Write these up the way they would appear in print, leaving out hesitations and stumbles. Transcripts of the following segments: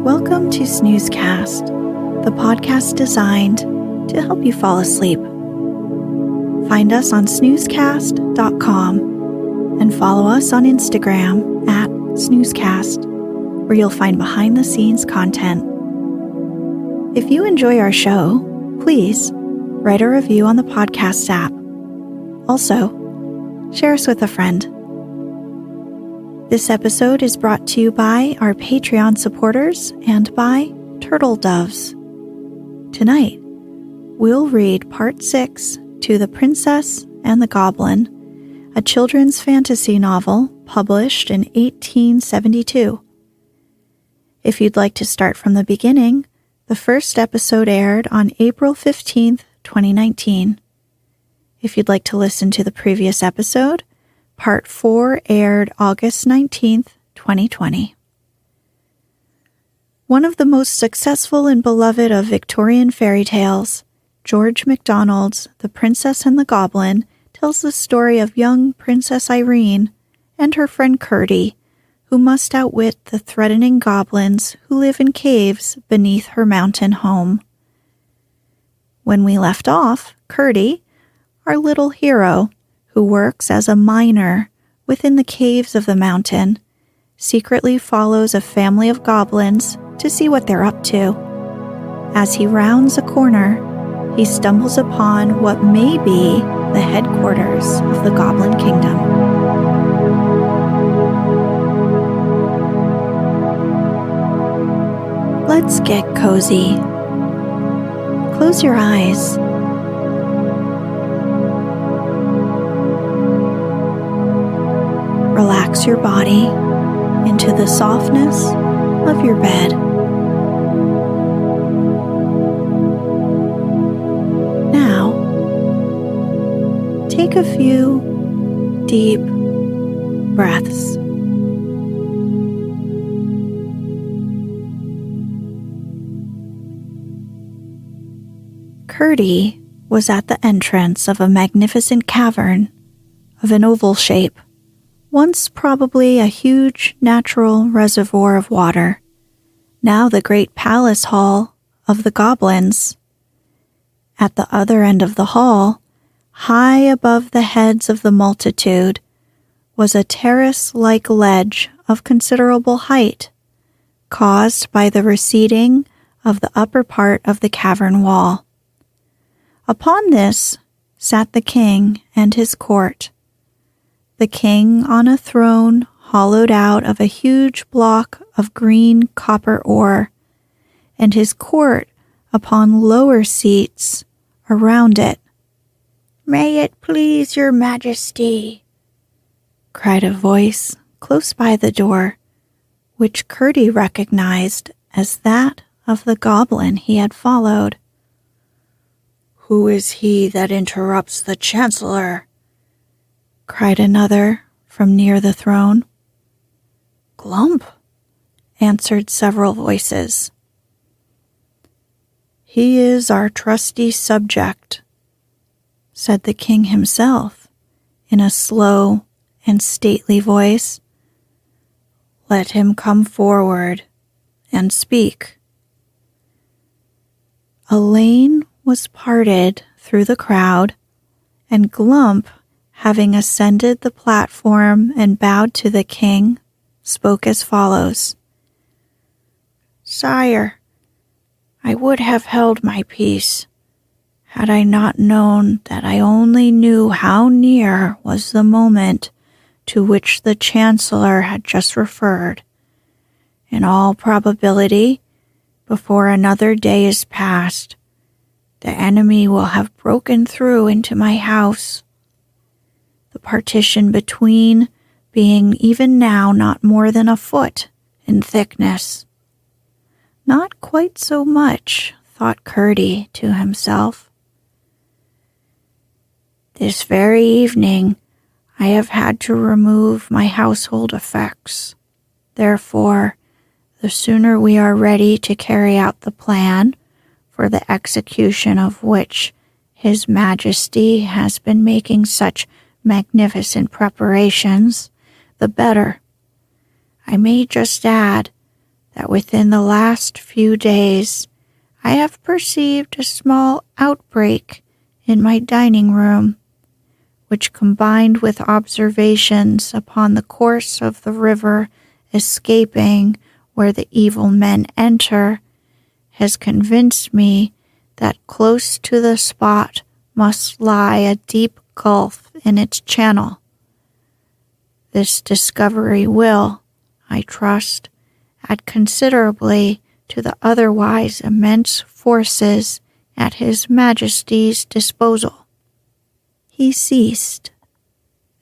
Welcome to Snoozecast, the podcast designed to help you fall asleep. Find us on snoozecast.com and follow us on Instagram at Snoozecast, where you'll find behind-the-scenes content. If you enjoy our show, please write a review on the podcast app. Also, share us with a friend. This episode is brought to you by our Patreon supporters and by Turtle Doves. Tonight, we'll read Part 6 to The Princess and the Goblin, a children's fantasy novel published in 1872. If you'd like to start from the beginning, the first episode aired on April 15th, 2019. If you'd like to listen to the previous episode, Part 4 aired August 19th, 2020. One of the most successful and beloved of Victorian fairy tales, George MacDonald's The Princess and the Goblin tells the story of young Princess Irene and her friend Curdie, who must outwit the threatening goblins who live in caves beneath her mountain home. When we left off, Curdie, our little hero, who works as a miner within the caves of the mountain, secretly follows a family of goblins to see what they're up to. As he rounds a corner, he stumbles upon what may be the headquarters of the Goblin Kingdom. Let's get cozy. Close your eyes. Relax your body into the softness of your bed. Now, take a few deep breaths. Curdie was at the entrance of a magnificent cavern of an oval shape, once probably a huge natural reservoir of water, now the great palace hall of the goblins. At the other end of the hall, high above the heads of the multitude, was a terrace-like ledge of considerable height, caused by the receding of the upper part of the cavern wall. Upon this sat the king and his court. The king on a throne hollowed out of a huge block of green copper ore, and his court upon lower seats around it. "May it please your majesty," cried a voice close by the door, which Curdie recognized as that of the goblin he had followed. "Who is he that interrupts the chancellor?" cried another from near the throne. "Glump," answered several voices. "He is our trusty subject," said the king himself in a slow and stately voice. "Let him come forward and speak." A lane was parted through the crowd, and Glump, having ascended the platform and bowed to the king, spoke as follows. "Sire, I would have held my peace, had I not known that I only knew how near was the moment to which the chancellor had just referred. In all probability, before another day is past, the enemy will have broken through into my house, the partition between being even now not more than a foot in thickness. Not quite so much, thought Curdie to himself. This very evening I have had to remove my household effects. Therefore, the sooner we are ready to carry out the plan, for the execution of which His Majesty has been making such magnificent preparations, the better. I may just add that within the last few days I have perceived a small outbreak in my dining room, which combined with observations upon the course of the river escaping where the evil men enter, has convinced me that close to the spot must lie a deep gulf in its channel. This discovery will, I trust, add considerably to the otherwise immense forces at His Majesty's disposal." He ceased,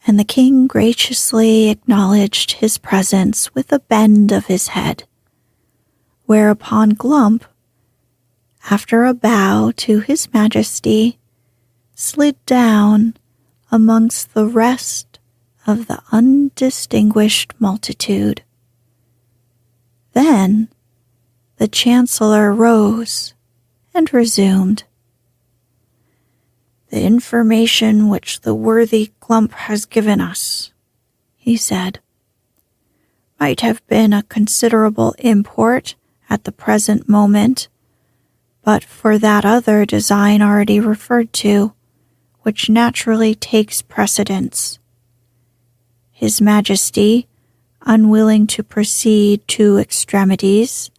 and the king graciously acknowledged his presence with a bend of his head, whereupon Glump, after a bow to His Majesty, slid down amongst the rest of the undistinguished multitude. Then the Chancellor rose and resumed. "The information which the worthy Glump has given us," he said, "might have been of considerable import at the present moment, but for that other design already referred to, which naturally takes precedence. His Majesty, unwilling to proceed to extremities,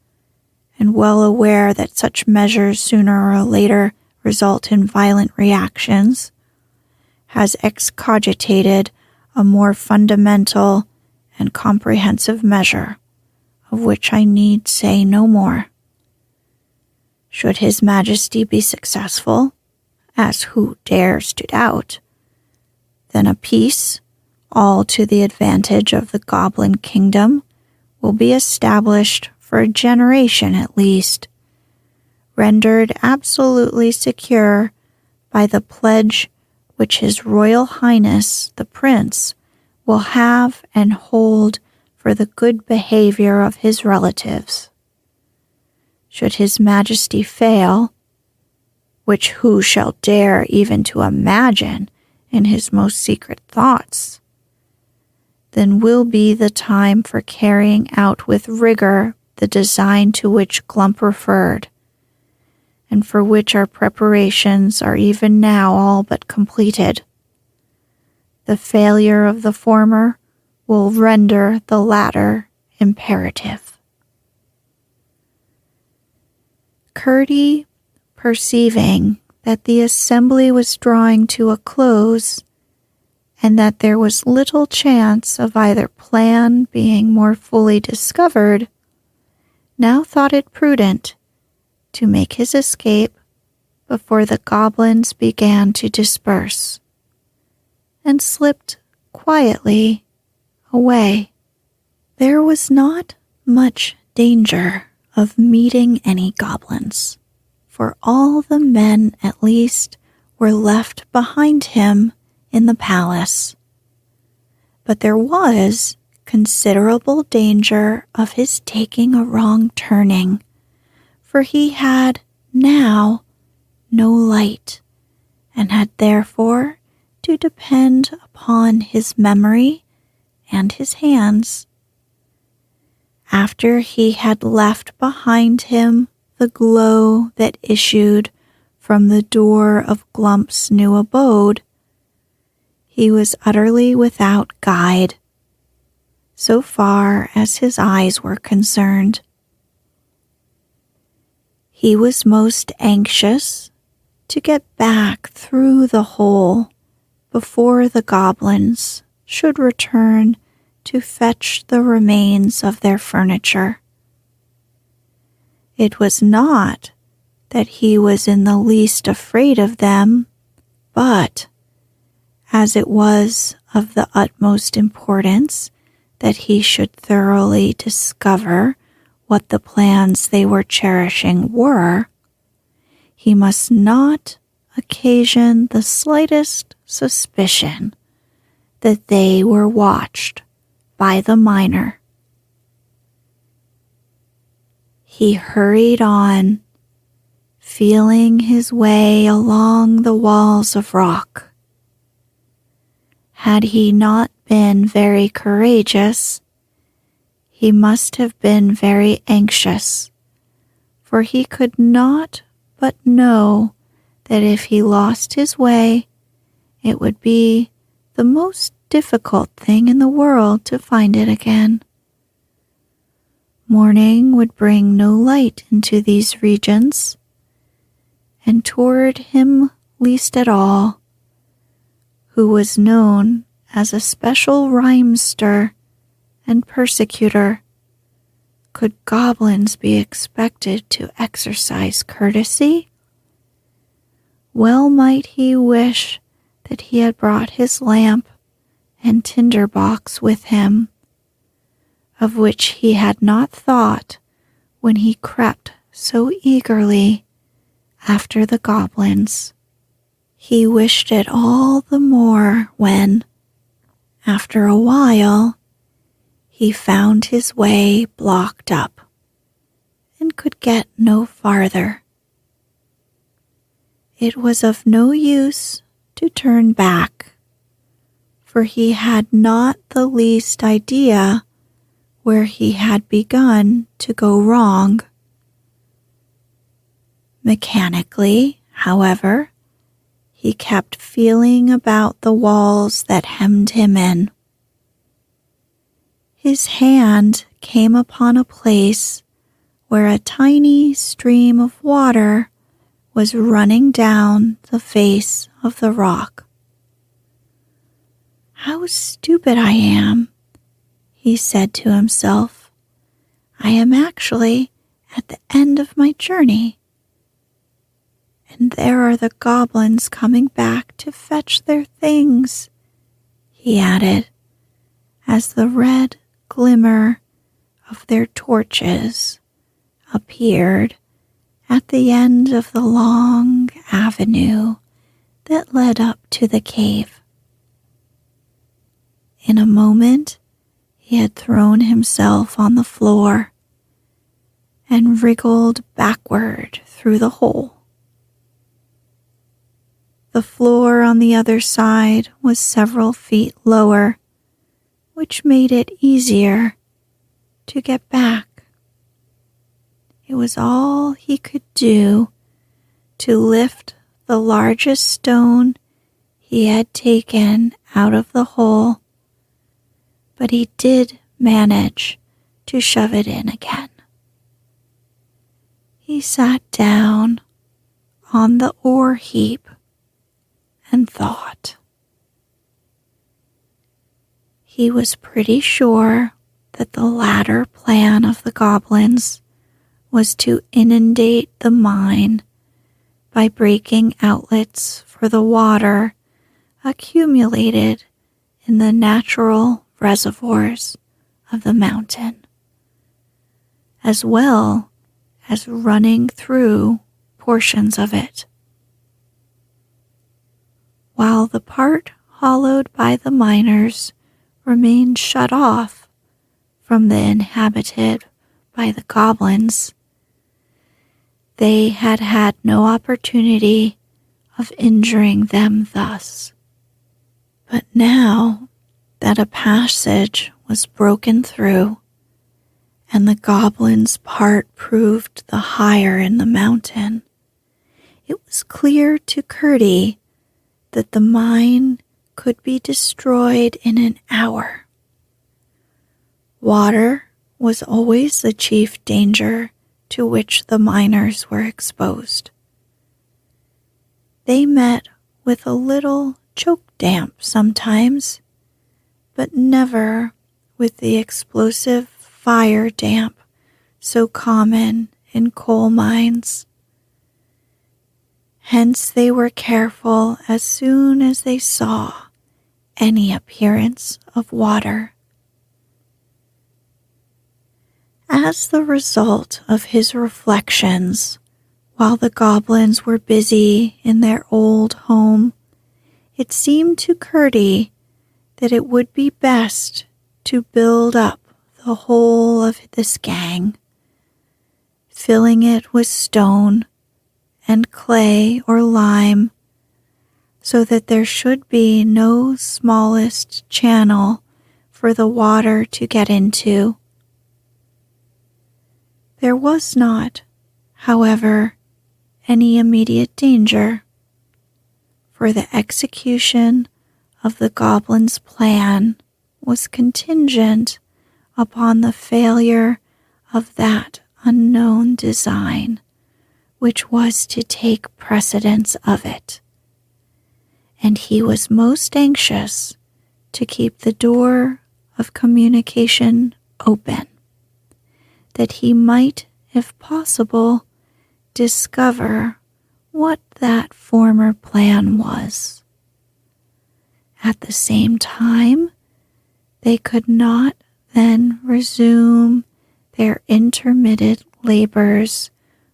and well aware that such measures sooner or later result in violent reactions, has excogitated a more fundamental and comprehensive measure, of which I need say no more. Should His Majesty be successful, as who dares to doubt, then a peace, all to the advantage of the Goblin Kingdom, will be established for a generation at least, rendered absolutely secure by the pledge which His Royal Highness the Prince will have and hold for the good behavior of his relatives. Should His Majesty fail, which who shall dare even to imagine in his most secret thoughts, then will be the time for carrying out with rigor the design to which Glump referred, and for which our preparations are even now all but completed. The failure of the former will render the latter imperative." Curdie, perceiving that the assembly was drawing to a close, and that there was little chance of either plan being more fully discovered, now thought it prudent to make his escape before the goblins began to disperse, and slipped quietly away. There was not much danger of meeting any goblins, for all the men at least were left behind him in the palace. But there was considerable danger of his taking a wrong turning, for he had now no light, and had therefore to depend upon his memory and his hands. After he had left behind him the glow that issued from the door of Glump's new abode, he was utterly without guide, so far as his eyes were concerned. He was most anxious to get back through the hole before the goblins should return to fetch the remains of their furniture. It was not that he was in the least afraid of them, but as it was of the utmost importance that he should thoroughly discover what the plans they were cherishing were, he must not occasion the slightest suspicion that they were watched by the miner. He hurried on, feeling his way along the walls of rock. Had he not been very courageous, He must have been very anxious, for he could not but know that if he lost his way, it would be the most difficult thing in the world to find it again. Morning would bring no light into these regions, and toward him least at all, who was known as a special rhymester and persecutor, could goblins be expected to exercise courtesy? Well might he wish that he had brought his lamp and tinder box with him, of which he had not thought when he crept so eagerly after the goblins. He wished it all the more when, after a while, he found his way blocked up and could get no farther. It was of no use to turn back, for he had not the least idea where he had begun to go wrong. Mechanically, however, he kept feeling about the walls that hemmed him in. His hand came upon a place where a tiny stream of water was running down the face of the rock. "How stupid I am," he said to himself. "I am actually at the end of my journey. And there are the goblins coming back to fetch their things," he added, as the red glimmer of their torches appeared at the end of the long avenue that led up to the cave. In a moment, he had thrown himself on the floor and wriggled backward through the hole. The floor on the other side was several feet lower, which made it easier to get back. It was all he could do to lift the largest stone he had taken out of the hole, but he did manage to shove it in again. He sat down on the ore heap and thought. He was pretty sure that the latter plan of the goblins was to inundate the mine by breaking outlets for the water accumulated in the natural reservoirs of the mountain, as well as running through portions of it. While the part hollowed by the miners remained shut off from the inhabited by the goblins, they had had no opportunity of injuring them thus. But now that a passage was broken through, and the goblins' part proved the higher in the mountain, it was clear to Curdie that the mine could be destroyed in an hour. Water was always the chief danger to which the miners were exposed. They met with a little choke damp sometimes, but never with the explosive fire damp so common in coal mines. Hence they were careful as soon as they saw any appearance of water. As the result of his reflections, while the goblins were busy in their old home, it seemed to Curdie that it would be best to build up the whole of this gang, filling it with stone and clay or lime, so that there should be no smallest channel for the water to get into. There was not, however, any immediate danger, for the execution of the goblin's plan was contingent upon the failure of that unknown design which was to take precedence of it, and he was most anxious to keep the door of communication open, that he might, if possible, discover what that former plan was. At the same time, they could not then resume their intermittent labors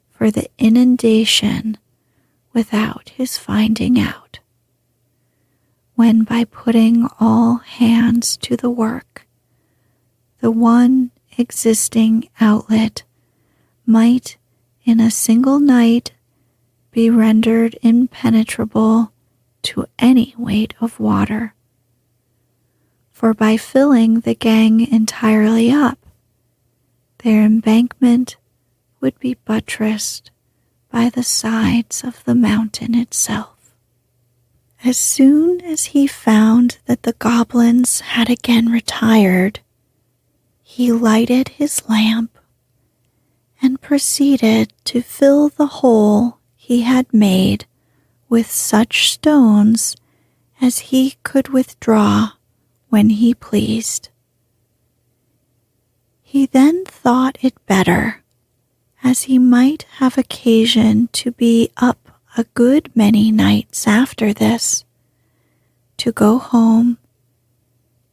for the inundation without his finding out, when by putting all hands to the work, the one existing outlet might in a single night be rendered impenetrable to any weight of water. For by filling the gang entirely up, their embankment would be buttressed by the sides of the mountain itself. As soon as he found that the goblins had again retired, he lighted his lamp and proceeded to fill the hole he had made with such stones as he could withdraw when he pleased. He then thought it better, as he might have occasion to be up a good many nights after this, to go home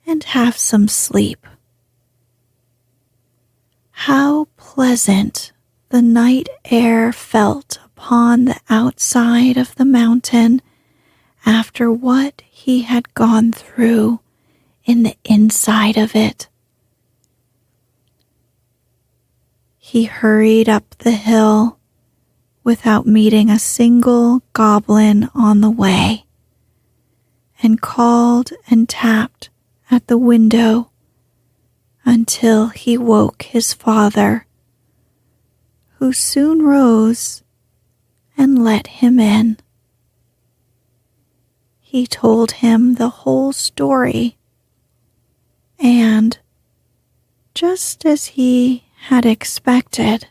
and have some sleep. How pleasant the night air felt upon the outside of the mountain after what he had gone through in the inside of it. He hurried up the hill without meeting a single goblin on the way, and called and tapped at the window until he woke his father, who soon rose and let him in. He told him the whole story, and, just as he had expected,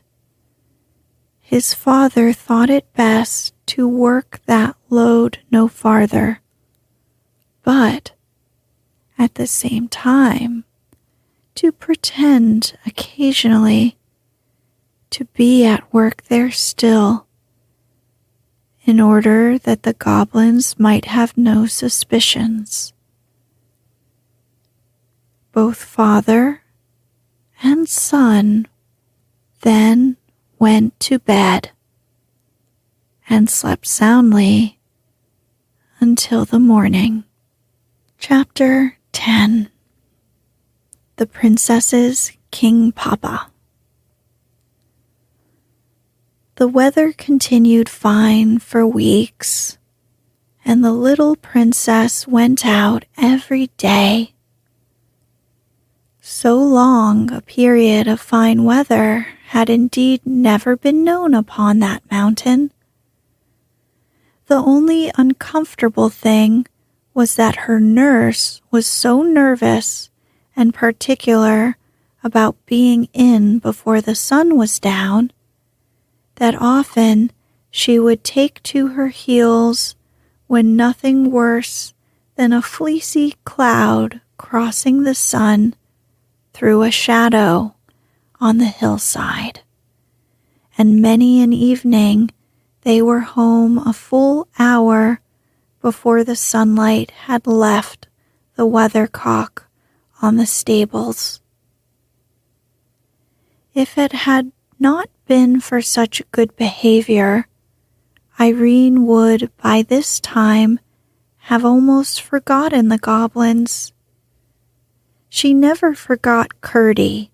his father thought it best to work that load no farther, but at the same time to pretend occasionally to be at work there still, in order that the goblins might have no suspicions. Both father and son then went to bed and slept soundly until the morning. Chapter 10. The Princess's King Papa. The weather continued fine for weeks, and the little princess went out every day. So long a period of fine weather had indeed never been known upon that mountain. The only uncomfortable thing was that her nurse was so nervous and particular about being in before the sun was down that often she would take to her heels when nothing worse than a fleecy cloud crossing the sun threw a shadow on the hillside, and many an evening they were home a full hour before the sunlight had left the weathercock on the stables. If it had not been for such good behavior, Irene would by this time have almost forgotten the goblins. She never forgot Curdie,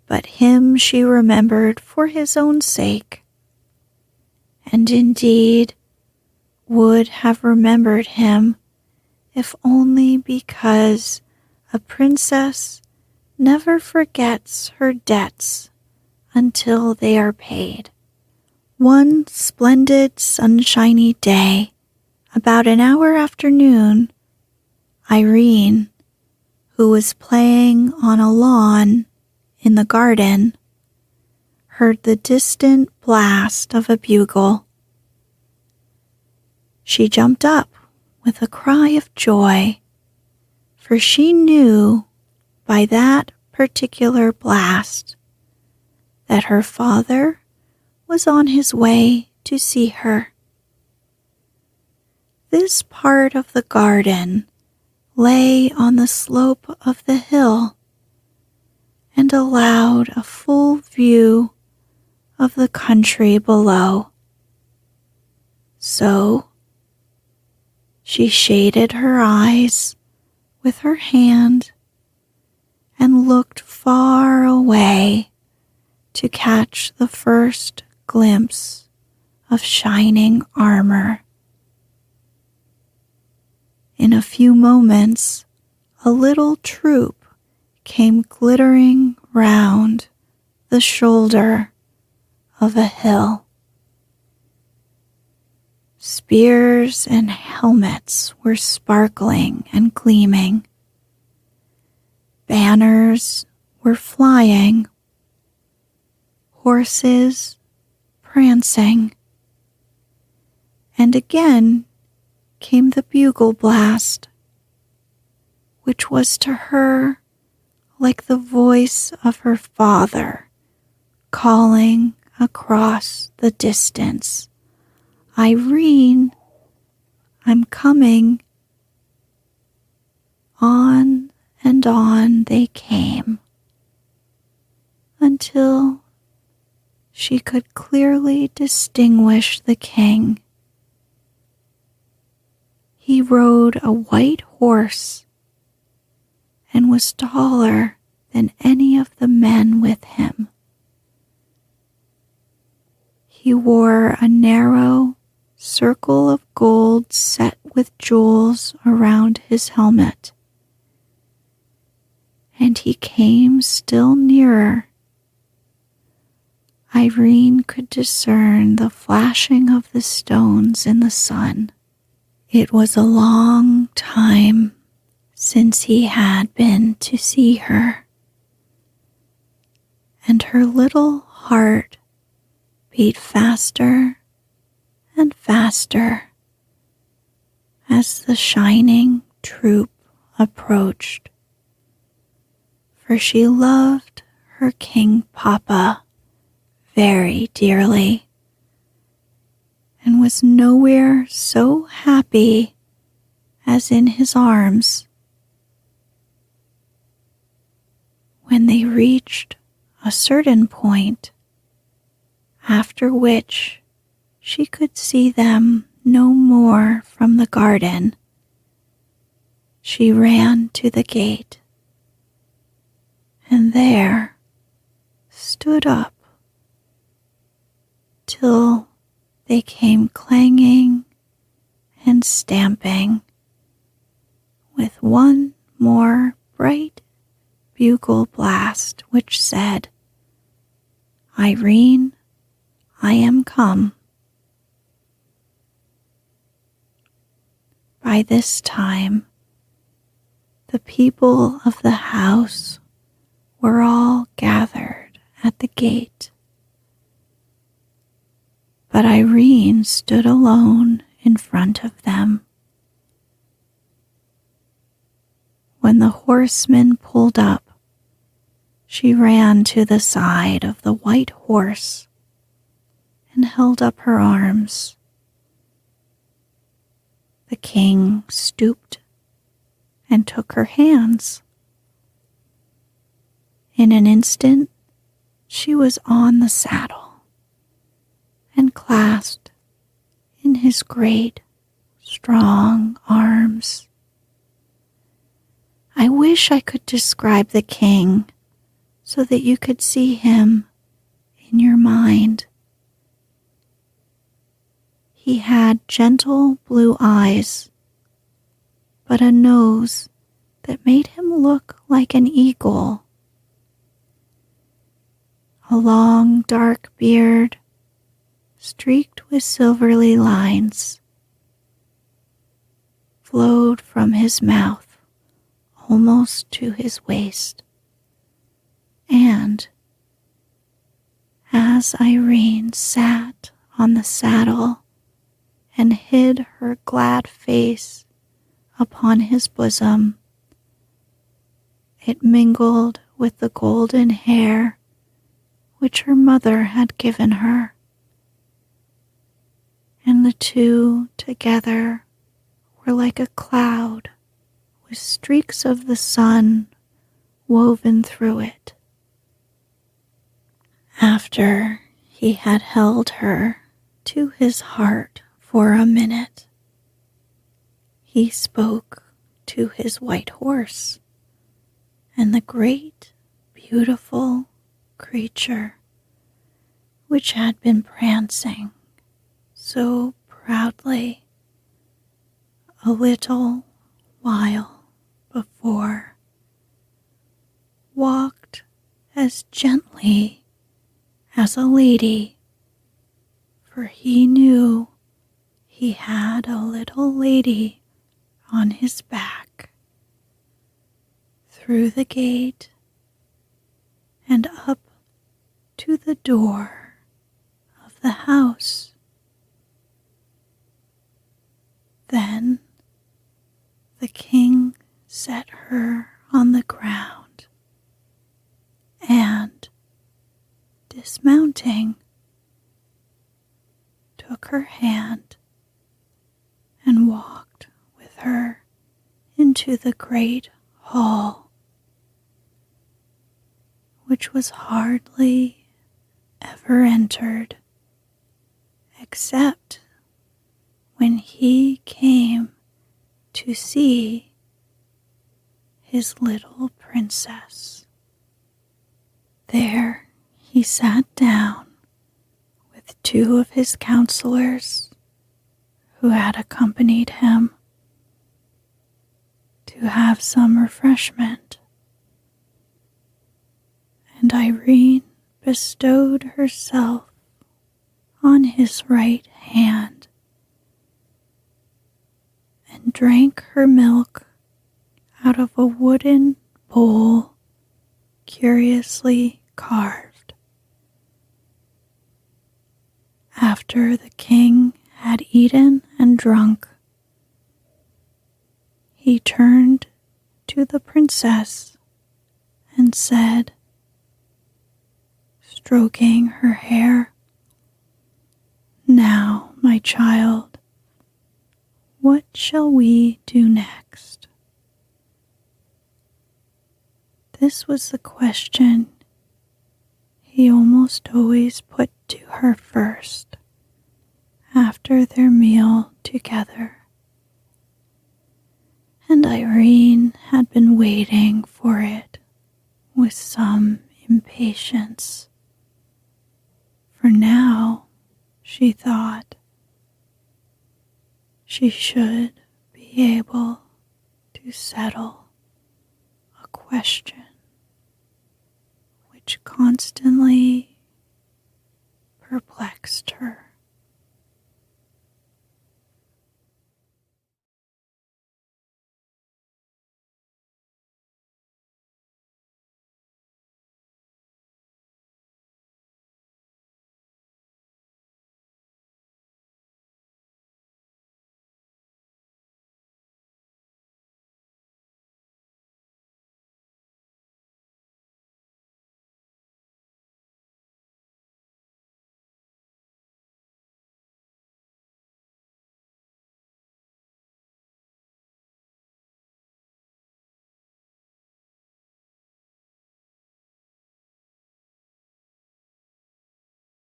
but him she remembered for his own sake, and indeed would have remembered him if only because a princess never forgets her debts until they are paid. One splendid sunshiny day, about an hour after noon, Irene, who was playing on a lawn in the garden, heard the distant blast of a bugle. She jumped up with a cry of joy, for she knew by that particular blast that her father was on his way to see her. This part of the garden lay on the slope of the hill and allowed a full view of the country below. So she shaded her eyes with her hand and looked far away to catch the first glimpse of shining armor. In a few moments, a little troop came glittering round the shoulder of a hill. Spears and helmets were sparkling and gleaming. Banners were flying. Horses prancing. And again came the bugle blast, which was to her like the voice of her father calling across the distance, "Irene, I'm coming." On and on they came, until she could clearly distinguish the king. He rode a white horse and was taller than any of the men with him. He wore a narrow circle of gold set with jewels around his helmet, and he came still nearer. Irene could discern the flashing of the stones in the sun. It was a long time since he had been to see her, and her little heart beat faster and faster as the shining troop approached, for she loved her King Papa very dearly and was nowhere so happy as in his arms. When they reached a certain point, after which she could see them no more from the garden, she ran to the gate, and there stood up till they came clanging and stamping with one more bright bugle blast which said, "Irene, I am come." By this time, the people of the house were all gathered at the gate, but Irene stood alone in front of them. When the horsemen pulled up, she ran to the side of the white horse and held up her arms. The king stooped and took her hands. In an instant, she was on the saddle and clasped in his great, strong arms. I wish I could describe the king so that you could see him in your mind. He had gentle blue eyes, but a nose that made him look like an eagle. A long dark beard, streaked with silvery lines, flowed from his mouth almost to his waist, and as Irene sat on the saddle and hid her glad face upon his bosom, it mingled with the golden hair which her mother had given her, and the two together were like a cloud with streaks of the sun woven through it. After he had held her to his heart for a minute, he spoke to his white horse, and the great, beautiful creature which had been prancing so proudly a little while before walked as gently as a lady, for he knew he had a little lady on his back, through the gate and up to the door of the house. Then the king set her on the ground and, dismounting, took her hand and walked with her into the great hall, which was hardly ever entered except when he came to see his little princess. There he sat down with two of his counselors who had accompanied him to have some refreshment, and Irene bestowed herself on his right hand and drank her milk out of a wooden bowl curiously carved. After the king had eaten and drunk, he turned to the princess and said, stroking her hair, "Now, my child, what shall we do next?" This was the question he almost always put to her first after their meal together, and Irene had been waiting for it with some impatience, for now, she thought, she should be able to settle a question which constantly perplexed her.